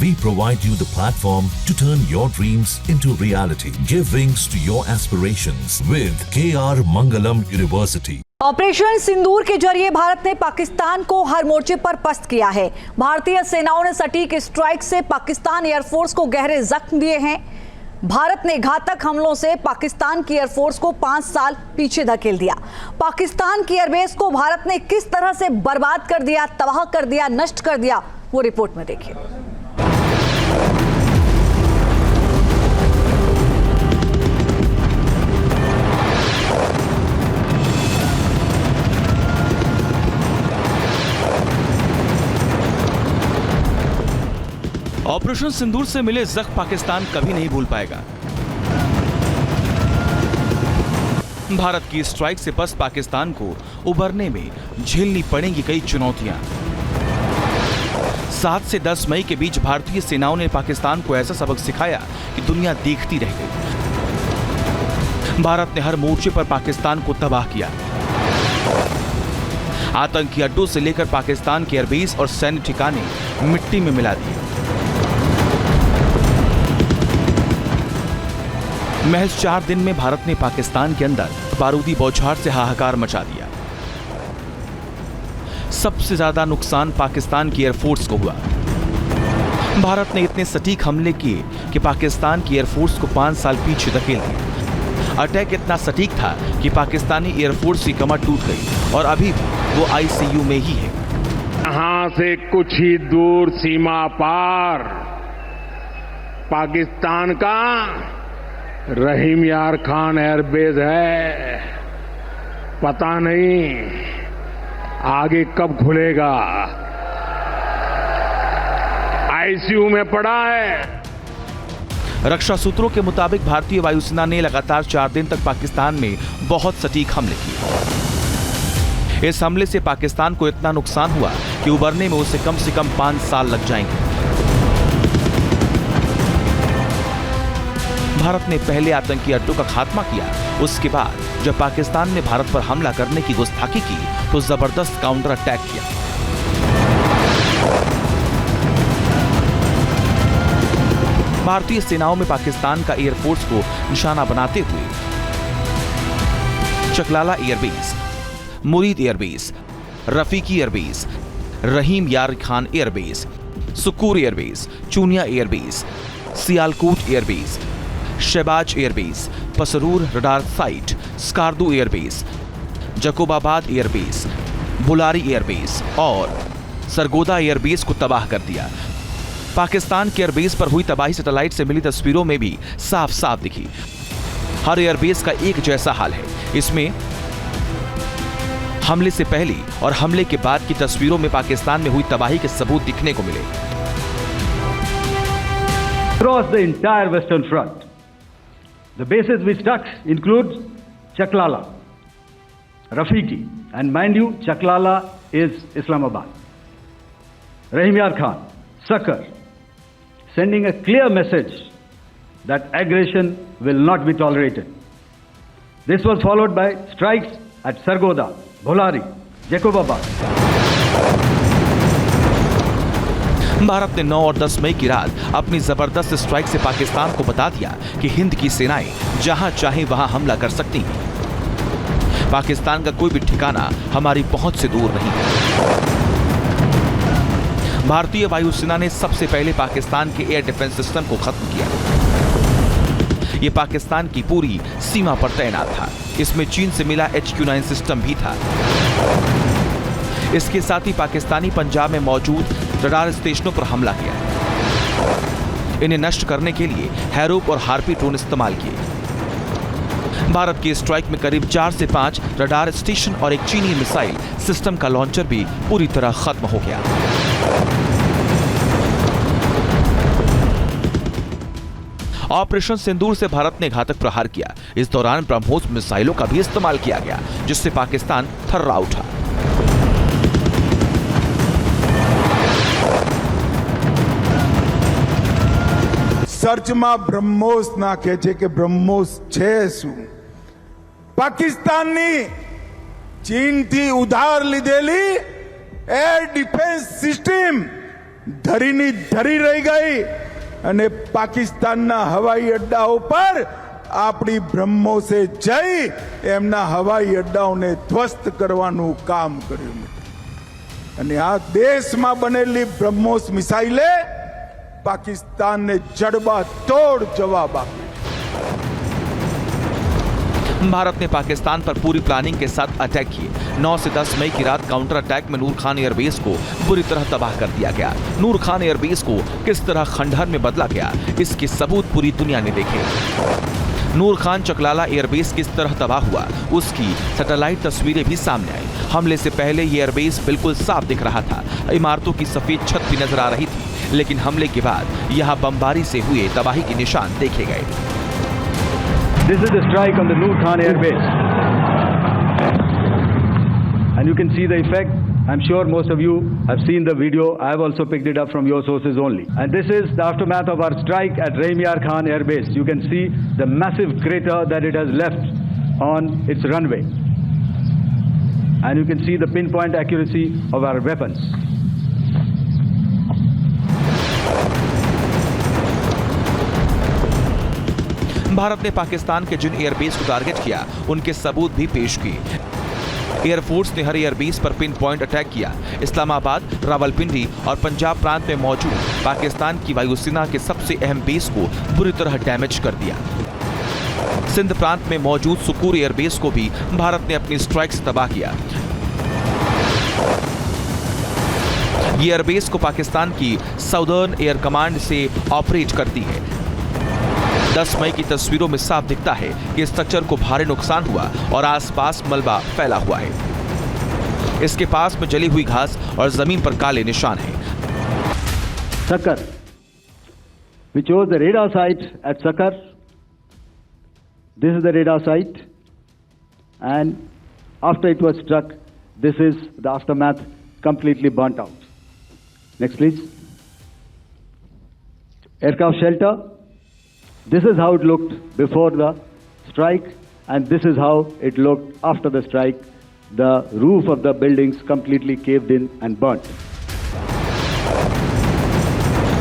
We provide you the platform to turn your dreams into reality. Give wings to your aspirations with KR Mangalam University. Operation Sindoor के जरिए भारत ने पाकिस्तान को हर मोर्चे पर पस्त किया है। भारतीय सेनाओं ने सटीक स्ट्राइक से पाकिस्तान एयरफोर्स को गहरे जख्म दिए हैं। भारत ने घातक हमलों से पाकिस्तान की एयरफोर्स को 5 साल पीछे धकेल दिया। पाकिस्तान की एयरबेस को भारत ने किस तरह से बर्बाद कर दिया, तबाह कर दिया, नष्ट कर दिया, वो रिपोर्ट में देखिए। ऑपरेशन सिंदूर से मिले जख्म पाकिस्तान कभी नहीं भूल पाएगा। भारत की स्ट्राइक से बस पाकिस्तान को उबरने में झेलनी पड़ेंगी कई चुनौतियां। 7 से 10 मई के बीच भारतीय सेनाओं ने पाकिस्तान को ऐसा सबक सिखाया कि दुनिया देखती रह गई। भारत ने हर मोर्चे पर पाकिस्तान को तबाह किया। आतंकी अड्डों से लेकर पाकिस्तान के एयरबेस और सैन्य ठिकाने मिट्टी में मिला दिए। महज 4 दिन में भारत ने पाकिस्तान के अंदर बारूदी बौछार से हाहाकार मचा दिया। सबसे ज्यादा नुकसान पाकिस्तान की एयरफोर्स को हुआ। भारत ने इतने सटीक हमले किए कि पाकिस्तान की एयरफोर्स को 5 साल पीछे धकेल दिया। अटैक इतना सटीक था कि पाकिस्तानी एयरफोर्स की कमर टूट गई और अभी भी वो आईसीयू में ही है। यहां से कुछ ही दूर सीमा पार पाकिस्तान का रहीम यार खान एयरबेस है। पता नहीं आगे कब खुलेगा। आईसीयू में पड़ा है। रक्षा सूत्रों के मुताबिक भारतीय वायुसेना ने लगातार 4 दिन तक पाकिस्तान में बहुत सटीक हमले किए। इस हमले से पाकिस्तान को इतना नुकसान हुआ कि उबरने में उसे कम से कम 5 साल लग जाएंगे। भारत ने पहले आतंकी अड्डों का खात्मा किया। उसके बाद जब पाकिस्तान ने भारत पर हमला करने की गुस्ताखी की तो जबरदस्त काउंटर अटैक किया। भारतीय सेनाओं में पाकिस्तान का एयरफोर्स को निशाना बनाते हुए Chaklala airbase, Murid airbase, Rafiqui airbase, Rahim Yar Khan airbase, Sukkur airbase, Chunian airbase, Sialkot airbase, Shahbaz airbase, Pasrur radar site, Skardu airbase, Jacobabad airbase, Bulari airbase और सरगोदा एयरबेस को तबाह कर दिया। पाकिस्तान के एयरबेस पर हुई तबाही सैटेलाइट से मिली तस्वीरों में भी साफ साफ दिखी। हर एयरबेस का एक जैसा हाल है। इसमें हमले से पहले और हमले के बाद की तस्वीरों में पाकिस्तान में हुई तबाही के सबूत दिखने को मिले। Across the entire Western Front, the bases we struck include Chaklala, Rafiki, and mind you, Chaklala is Islamabad. Rahim Yar Khan, Sakar, sending a clear message that aggression will not be tolerated. This was followed by strikes at Sargoda, Bholari, Jacobabad. Bharat ने 9 और 10 मई की रात अपनी जबरदस्त strike से पाकिस्तान को बता दिया कि हिंद की सेनाएं जहां चाहे वहां हमला कर सकती हैं। पाकिस्तान का कोई भी ठिकाना हमारी पहुंच से दूर नहीं। भारतीय वायुसेना ने सबसे पहले पाकिस्तान के एयर डिफेंस सिस्टम को खत्म किया। यह पाकिस्तान की पूरी सीमा पर तैनात था। इसमें चीन से मिला HQ-9 सिस्टम भी था। इसके साथ ही पाकिस्तानी पंजाब में मौजूद रडार स्टेशनों पर हमला किया। इन्हें नष्ट करने के लिए हैरोप और हार्पी ड्रोन इस्तेमाल किए। भारत की स्ट्राइक में करीब 4 से 5 रडार स्टेशन और एक चीनी मिसाइल सिस्टम का लॉन्चर भी पूरी तरह खत्म हो गया। ऑपरेशन सिंदूर से भारत ने घातक प्रहार किया। इस दौरान ब्रह्मोस मिसाइलों का भी इस्तेमाल किया गया, जिससे पाकिस्तान थर्रा उठा। સર્ચમાં બ્રહ્મોસ નાખે છે કે બ્રહ્મોસ છે શું? પાકિસ્તાનની ચીનથી ઉધાર લીધેલી એર ડિફેન્સ સિસ્ટમ ધરીની ધરી રહી ગઈ અને પાકિસ્તાનના હવાઈ અડ્ડાઓ પર આપણી બ્રહ્મોસે જઈ એમના હવાઈ અડ્ડાઓને ધ્વસ્ત કરવાનું કામ કર્યું અને આ દેશમાં બનેલી બ્રહ્મોસ મિસાઇલે પાકિસ્તાનને જડબાતોડ જવાબ આપ્યો। भारत ने पाकिस्तान पर पूरी प्लानिंग के साथ अटैक किए। 9 से 10 मई की रात काउंटर अटैक में नूर खान एयरबेस को बुरी तरह तबाह कर दिया गया। नूर खान एयरबेस को किस तरह खंडहर में बदला गया, इसके सबूत पूरी दुनिया ने देखे। नूर खान चकलाला एयरबेस किस तरह तबाह हुआ, उसकी सैटेलाइट तस्वीरें भी सामने आई। हमले से पहले ये एयरबेस बिल्कुल साफ दिख रहा था, इमारतों की सफेद छत भी नजर आ रही थी, लेकिन हमले के बाद यहाँ बमबारी से हुए तबाही के निशान देखे गए। This is the strike on the Noor Khan Air Base. And you can see the effect. I'm sure most of you have seen the video. I have also picked it up from your sources only. And this is the aftermath of our strike at Rahim Yar Khan Air Base. You can see the massive crater that it has left on its runway. And you can see the pinpoint accuracy of our weapons. Bharat ने पाकिस्तान के जिन airbase को target किया उनके सबूत भी पेश किए। Air force ने हर एयरबेस पर पिन पॉइंट अटैक किया। इस्लामाबाद, रावलपिंडी और पंजाब प्रांत में मौजूद पाकिस्तान की वायुसेना के सबसे अहम बेस को बुरी तरह डैमेज कर दिया। सिंध प्रांत में मौजूद सुकूर एयरबेस को भी भारत ने अपनी स्ट्राइक से तबाह किया। ये एयरबेस को पाकिस्तान की साउदर्न एयर कमांड से ऑपरेट करती है। 10 मई की तस्वीरों में साफ दिखता है कि स्ट्रक्चर को भारी नुकसान हुआ और आसपास मलबा फैला हुआ है। इसके पास में जली हुई घास और जमीन पर काले निशान हैं। Sakar. We chose the radar site at Sakar. This is the radar site. And after it was struck, this is the aftermath, completely burnt out. Next, please. Aircraft shelter. This is how it looked before the strike, and this is how it looked after the strike. The roof of the buildings completely caved in and burnt.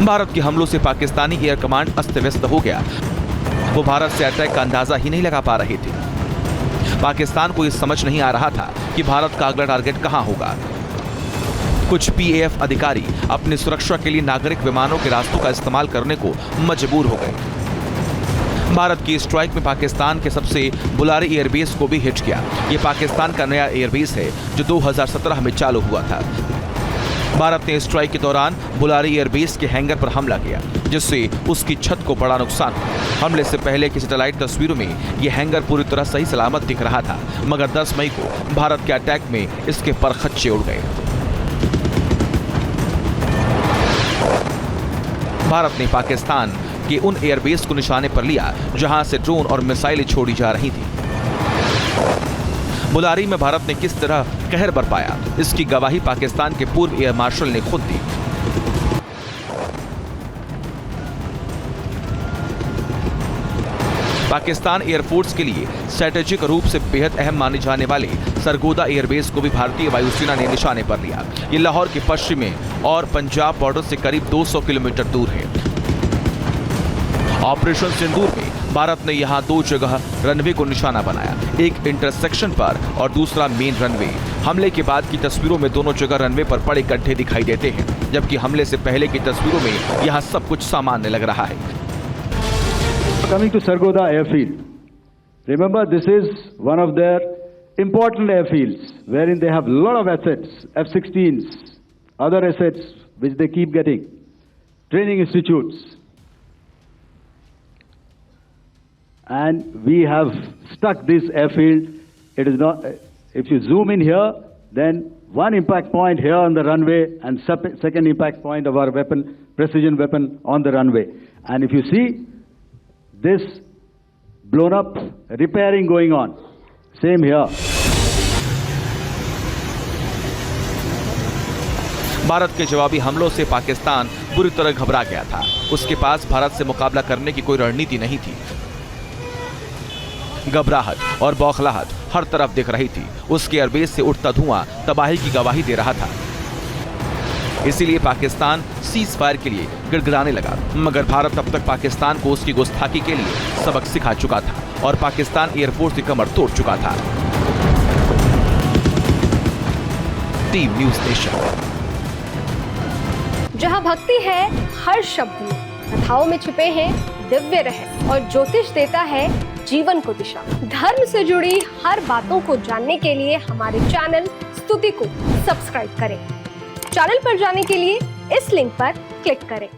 Bharat के हमलों से Pakistani air command अस्त व्यस्त हो गया। वो भारत से attack का अंदाजा ही नहीं लगा पा रहे थे। पाकिस्तान को यह समझ नहीं आ रहा था कि भारत का अगला टारगेट कहां होगा। कुछ PAF अधिकारी अपनी सुरक्षा के लिए नागरिक विमानों के रास्तों का इस्तेमाल करने को मजबूर हो गए। भारत की स्ट्राइक में पाकिस्तान के सबसे बुलारी एयरबेस को भी हिट किया। ये पाकिस्तान का नया एयरबेस है जो 2017 में चालू हुआ था। भारत ने स्ट्राइक के दौरान बुलारी एयरबेस के हैंगर पर हमला किया, जिससे उसकी छत को बड़ा नुकसान हुआ। हमले से पहले की सैटेलाइट तस्वीरों में यह हैंगर पूरी तरह सही सलामत दिख रहा था, मगर 10 मई को भारत के अटैक में इसके परखच्चे उड़ गए। भारत ने पाकिस्तान के उन एयरबेस को निशाने पर लिया जहां से ड्रोन और मिसाइलें छोड़ी जा रही थी। बुलारी में भारत ने किस तरह कहर बरपाया, इसकी गवाही पाकिस्तान के पूर्व एयर मार्शल ने खुद दी। पाकिस्तान एयरफोर्स के लिए स्ट्रेटेजिक रूप से बेहद अहम माने जाने वाले सरगोदा एयरबेस को भी भारतीय वायुसेना ने निशाने पर लिया। ये लाहौर के पश्चिम में और पंजाब बॉर्डर से करीब 200 किलोमीटर दूर है। ऑपरेशन सिंदूर में भारत ने यहां 2 जगह रनवे को निशाना बनाया, एक इंटरसेक्शन पर और दूसरा मेन रनवे। हमले के बाद की तस्वीरों में दोनों जगह रनवे पर बड़े गड्ढे दिखाई देते हैं, जबकि हमले से पहले की तस्वीरों में यहां सब कुछ सामान्य लग रहा है। Coming to Sargodha airfield. Remember, this is one of their important airfields wherein they have a lot of assets, F-16s, other assets which they keep getting, training institutes. And we have stuck this airfield. It is not, if you zoom in here, then one impact point here on the runway and second impact point of our weapon, precision weapon on the runway. And if you see this blown up, repairing going on, same here. Bharat के जवाबी हमलों से पाकिस्तान बुरी तरह घबरा गया था। उसके पास भारत से मुकाबला करने की कोई रणनीति नहीं थी। घबराहट और बौखलाहट हर तरफ दिख रही थी। उसके एयरबेस से उठता धुआं तबाही की गवाही दे रहा था। इसीलिए पाकिस्तान सीज फायर के लिए गिड़गिड़ाने लगा। मगर भारत अब तक पाकिस्तान को उसकी गुस्ताखी के लिए सबक सिखा चुका था और पाकिस्तान एयरफोर्स की कमर तोड़ चुका था। Team news nation. जहां भक्ति है हर शब्द में, कथाओं में छिपे हैं दिव्य रहस्य और ज्योतिष देता है जीवन को दिशा। धर्म से जुड़ी हर बातों को जानने के लिए हमारे चैनल स्तुति को सब्सक्राइब करें। चैनल पर जाने के लिए इस लिंक पर क्लिक करें।